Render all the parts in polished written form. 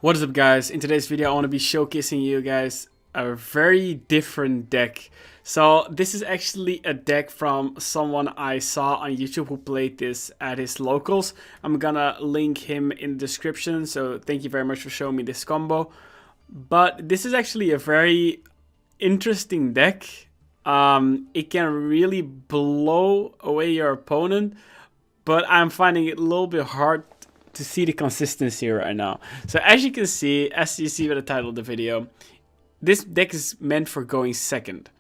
What is up, guys? In today's video I want to be showcasing you guys a very different deck. So this is actually a deck from someone I saw on YouTube who played this at his locals. I'm gonna link him in the description, so thank you very much for showing me this combo. But this is actually a very interesting deck. It can really blow away your opponent, but I'm finding it a little bit hard to see the consistency right now. So as you see by the title of the video, this deck is meant for going second.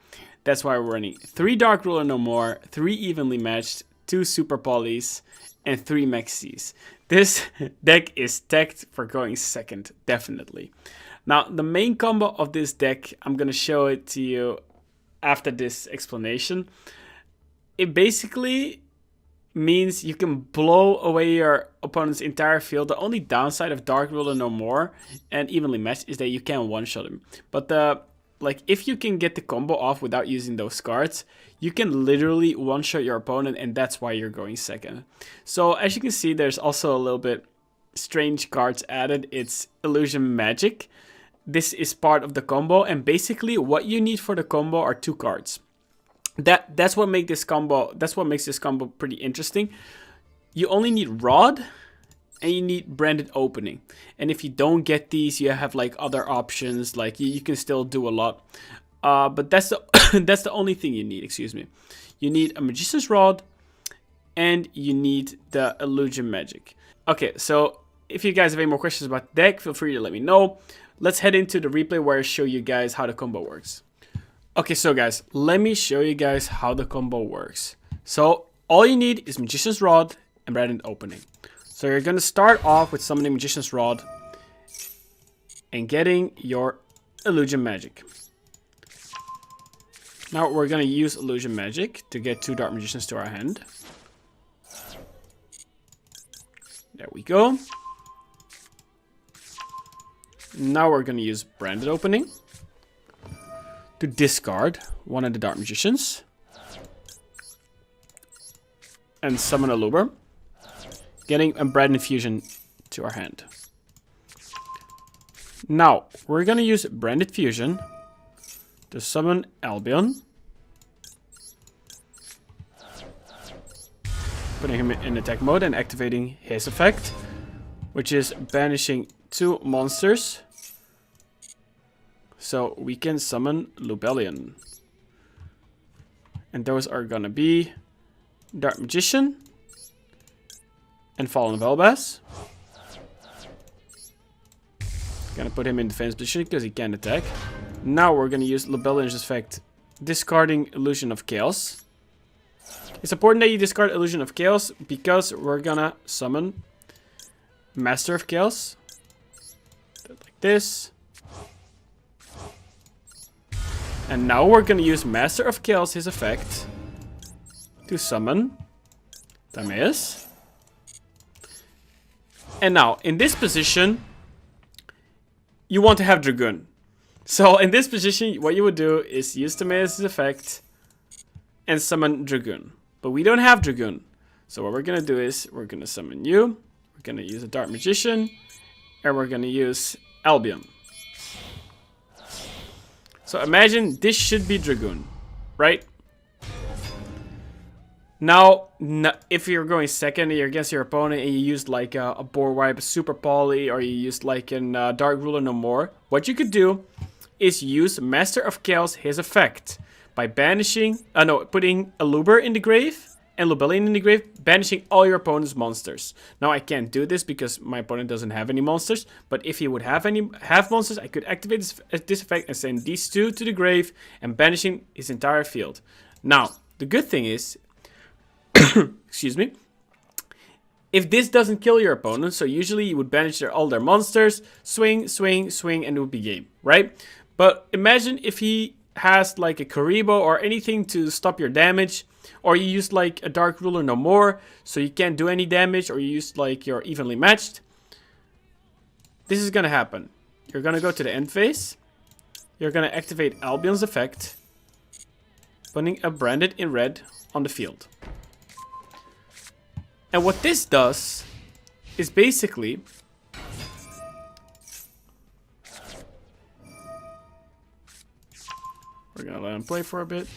That's why we're running 3 Dark Ruler No More, 3 Evenly Matched, 2 Super Polys, and 3 Maxis. This deck is tagged for going second, definitely. Now, the main combo of this deck, I'm going to show it to you after this explanation. It basically means you can blow away your opponent's entire field. The only downside of Dark Ruler No More and Evenly Matched is that you can one-shot him. But if you can get the combo off without using those cards, you can literally one-shot your opponent, and that's why you're going second. So as you can see, there's also a little bit strange cards added. It's Illusion Magic. This is part of the combo, and basically what you need for the combo are 2 cards. That's what makes this combo pretty interesting. You only need Rod and you need Branded Opening. And if you don't get these, you have like other options, like you can still do a lot. But that's the that's the only thing you need, excuse me. You need a Magician's Rod and you need the Illusion Magic. Okay, so if you guys have any more questions about the deck, feel free to let me know. Let's head into the replay where I show you guys how the combo works. Okay, so guys, let me show you guys how the combo works. So all you need is Magician's Rod and Branded Opening. So you're going to start off with summoning Magician's Rod and getting your Illusion Magic. Now we're going to use Illusion Magic to get 2 Dark Magicians to our hand. There we go. Now we're going to use Branded Opening to discard one of the Dark Magicians and summon a Luber, getting a Branded Fusion to our hand. Now we're gonna use Branded Fusion to summon Albion, putting him in attack mode and activating his effect, which is banishing 2 monsters. So we can summon Lubellion. And those are gonna be Dark Magician and Fallen Velbas. Gonna put him in defense position because he can't attack. Now we're gonna use Lubellion's effect, discarding Illusion of Chaos. It's important that you discard Illusion of Chaos because we're gonna summon Master of Chaos. Like this. And now we're going to use Master of Chaos, his effect, to summon Timaeus. And now, in this position, you want to have Dragoon. So in this position, what you would do is use Timaeus' effect and summon Dragoon. But we don't have Dragoon. So what we're going to do is, we're going to summon you, we're going to use a Dark Magician, and we're going to use Albion. So imagine this should be Dragoon, right? Now, if you're going second and you're against your opponent and you used like a board wipe, a Super Poly, or you used like a Dark Ruler No More, what you could do is use Master of Chaos, his effect, by banishing, putting a Luber in the grave and Lubellion in the grave, banishing all your opponent's monsters. Now I can't do this because my opponent doesn't have any monsters, but if he would have monsters, I could activate this effect and send these 2 to the grave and banishing his entire field. Now, the good thing is, excuse me, if this doesn't kill your opponent, so usually you would banish all their monsters, swing, swing, swing, and it would be game, right? But imagine if he has like a Karibo or anything to stop your damage, or you use like a Dark Ruler No More, so you can't do any damage, or you use like your Evenly Matched. This is gonna happen. You're gonna go to the end phase. You're gonna activate Albion's effect, putting a Branded in red on the field. And what this does is basically We're gonna let him play for a bit.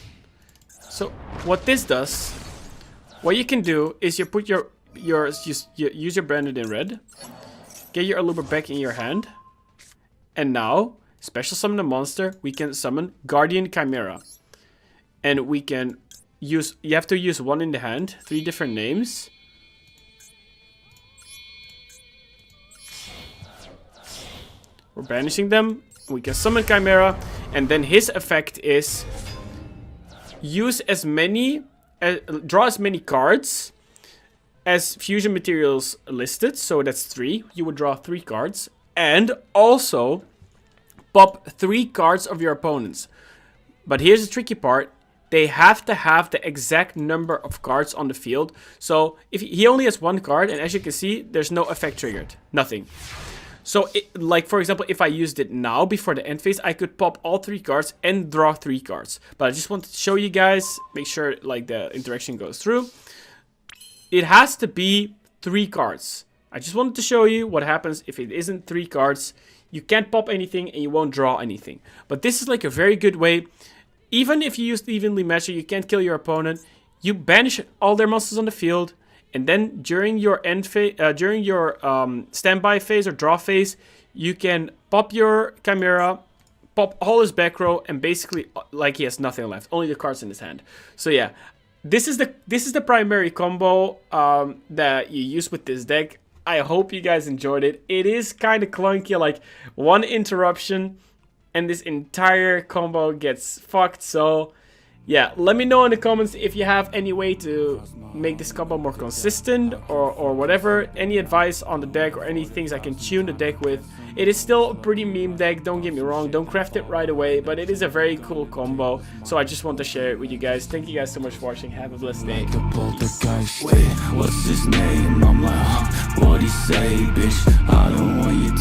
So what this does, what you can do is you put you use your branded in red, get your Aluber back in your hand, and now special summon a monster. We can summon Guardian Chimera, and we can use. You have to use one in the hand, 3 different names. We're banishing them. We can summon Chimera, and then his effect is use as many, draw as many cards as fusion materials listed. So that's 3. You would draw 3 cards, and also pop 3 cards of your opponents. But here's the tricky part: they have to have the exact number of cards on the field. So if he only has 1 card, and as you can see, there's no effect triggered, nothing. So, like, for example, if I used it now before the end phase, I could pop all 3 cards and draw 3 cards. But I just wanted to show you guys, make sure, like, the interaction goes through. It has to be 3 cards. I just wanted to show you what happens if it isn't 3 cards. You can't pop anything and you won't draw anything. But this is, like, a very good way. Even if you use the evenly matched, you can't kill your opponent. You banish all their monsters on the field. And then during your end phase, during your standby phase or draw phase, you can pop your Chimera, pop all his back row, and basically, like, he has nothing left, only the cards in his hand. So yeah, this is the primary combo that you use with this deck. I hope you guys enjoyed it. It is kind of clunky, like 1 interruption, and this entire combo gets fucked. So yeah, let me know in the comments if you have any way to make this combo more consistent or whatever. Any advice on the deck or any things I can tune the deck with. It is still a pretty meme deck, don't get me wrong. Don't craft it right away, but it is a very cool combo. So I just want to share it with you guys. Thank you guys so much for watching. Have a blessed day. Wait, what's his name? I'm like, what'd he say, bitch? I don't want you